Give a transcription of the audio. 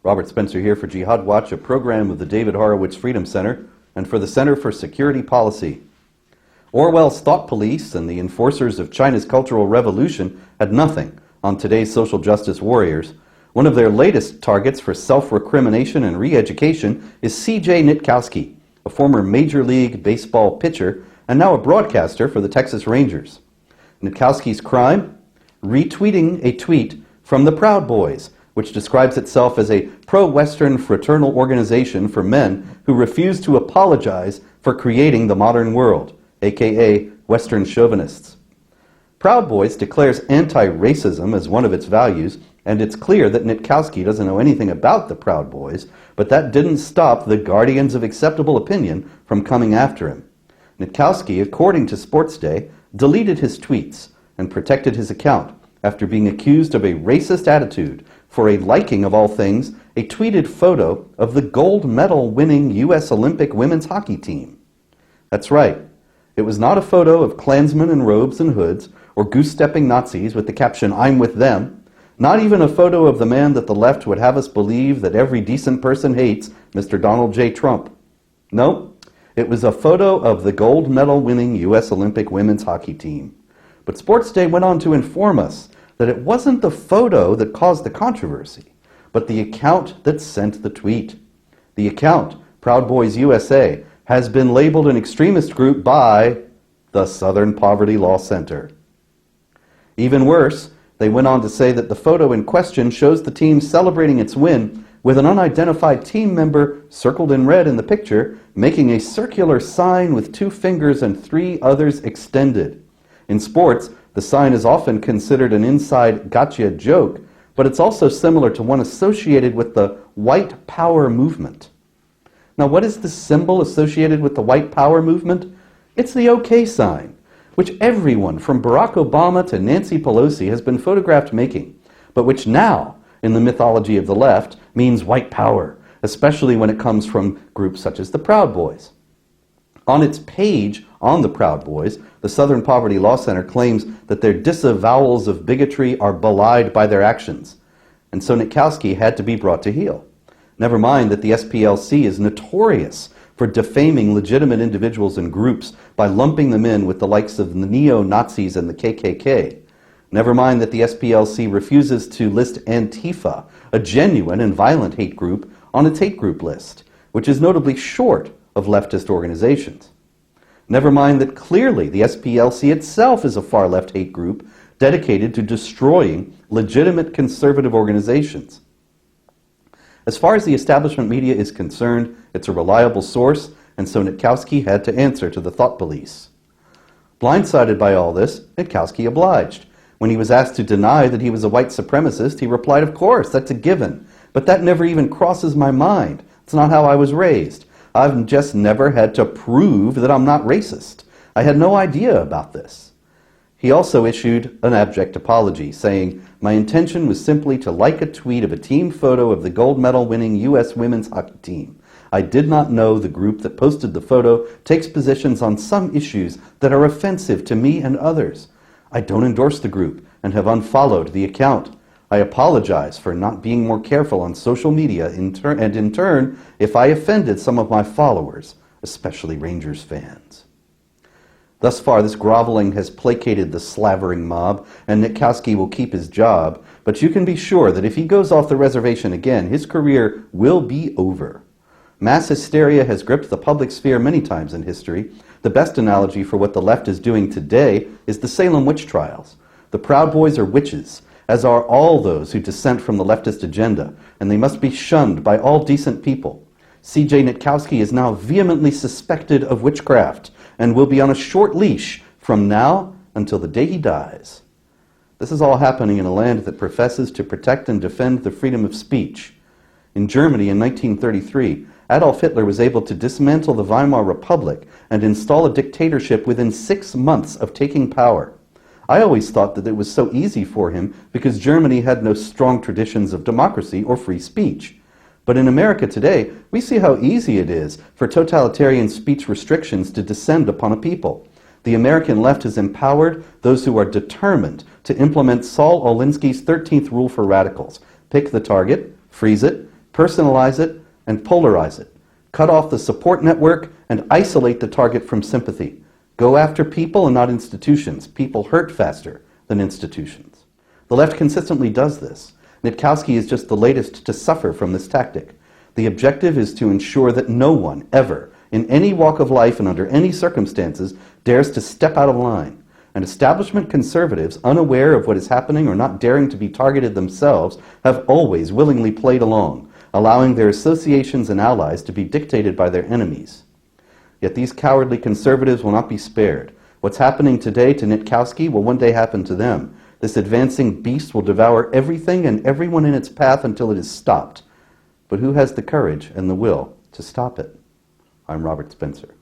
Robert Spencer here for Jihad Watch, a program of the David Horowitz Freedom Center and for the Center for Security Policy. Orwell's thought police and the enforcers of China's Cultural Revolution had nothing on today's social justice warriors. One of their latest targets for self-recrimination and re-education is CJ Nitkowski, a former Major League Baseball pitcher and now a broadcaster for the Texas Rangers. Nitkowski's crime? Retweeting a tweet from the Proud Boys, which describes itself as a pro-Western fraternal organization for men who refuse to apologize for creating the modern world, aka Western chauvinists. Proud Boys declares anti-racism as one of its values, and it's clear that Nitkowski doesn't know anything about the Proud Boys, but that didn't stop the guardians of acceptable opinion from coming after him. Nitkowski, according to Sports Day, deleted his tweets and protected his account after being accused of a racist attitude for a liking, of all things, a tweeted photo of the gold medal winning U.S. Olympic women's hockey team. That's right. It was not a photo of Klansmen in robes and hoods or goose-stepping Nazis with the caption, "I'm with them." Not even a photo of the man that the left would have us believe that every decent person hates, Mr. Donald J. Trump. No, it was a photo of the gold medal winning U.S. Olympic women's hockey team. But Sports Day went on to inform us that it wasn't the photo that caused the controversy, but the account that sent the tweet. The account, Proud Boys USA, has been labeled an extremist group by the Southern Poverty Law Center. Even worse, they went on to say that the photo in question shows the team celebrating its win with an unidentified team member circled in red in the picture, making a circular sign with 2 fingers and 3 others extended. In sports, the sign is often considered an inside gotcha joke, but it's also similar to one associated with the white power movement. Now, what is the symbol associated with the white power movement? It's the OK sign, which everyone from Barack Obama to Nancy Pelosi has been photographed making, but which now, in the mythology of the left, means white power, especially when it comes from groups such as the Proud Boys. On its page on the Proud Boys, the Southern Poverty Law Center claims that their disavowals of bigotry are belied by their actions, and so Nitkowski had to be brought to heel. Never mind that the SPLC is notorious for defaming legitimate individuals and groups by lumping them in with the likes of the neo-Nazis and the KKK. Never mind that the SPLC refuses to list Antifa, a genuine and violent hate group, on its hate group list, which is notably short of leftist organizations. Never mind that clearly the SPLC itself is a far-left hate group dedicated to destroying legitimate conservative organizations. As far as the establishment media is concerned, it's a reliable source, and so Nitkowski had to answer to the thought police. Blindsided by all this, Nitkowski obliged. When he was asked to deny that he was a white supremacist, he replied, "Of course, that's a given, but that never even crosses my mind. It's not how I was raised. I've just never had to prove that I'm not racist. I had no idea about this." He also issued an abject apology, saying, "My intention was simply to like a tweet of a team photo of the gold medal winning U.S. women's hockey team. I did not know the group that posted the photo takes positions on some issues that are offensive to me and others. I don't endorse the group and have unfollowed the account. I apologize for not being more careful on social media and in turn, if I offended some of my followers, especially Rangers fans." Thus far, this groveling has placated the slavering mob, and Nitkowski will keep his job, but you can be sure that if he goes off the reservation again, his career will be over. Mass hysteria has gripped the public sphere many times in history. The best analogy for what the left is doing today is the Salem witch trials. The Proud Boys are witches, as are all those who dissent from the leftist agenda, and they must be shunned by all decent people. CJ Nitkowski is now vehemently suspected of witchcraft and will be on a short leash from now until the day he dies. This is all happening in a land that professes to protect and defend the freedom of speech. In Germany in 1933, Adolf Hitler was able to dismantle the Weimar Republic and install a dictatorship within 6 months of taking power. I always thought that it was so easy for him because Germany had no strong traditions of democracy or free speech. But in America today, we see how easy it is for totalitarian speech restrictions to descend upon a people. The American left has empowered those who are determined to implement Saul Alinsky's 13th rule for radicals. Pick the target, freeze it, personalize it, and polarize it. Cut off the support network and isolate the target from sympathy. Go after people and not institutions. People hurt faster than institutions. The left consistently does this. Nitkowski is just the latest to suffer from this tactic. The objective is to ensure that no one, ever, in any walk of life and under any circumstances, dares to step out of line. And establishment conservatives, unaware of what is happening or not daring to be targeted themselves, have always willingly played along, allowing their associations and allies to be dictated by their enemies. Yet these cowardly conservatives will not be spared. What's happening today to Nitkowski will one day happen to them. This advancing beast will devour everything and everyone in its path until it is stopped. But who has the courage and the will to stop it? I'm Robert Spencer.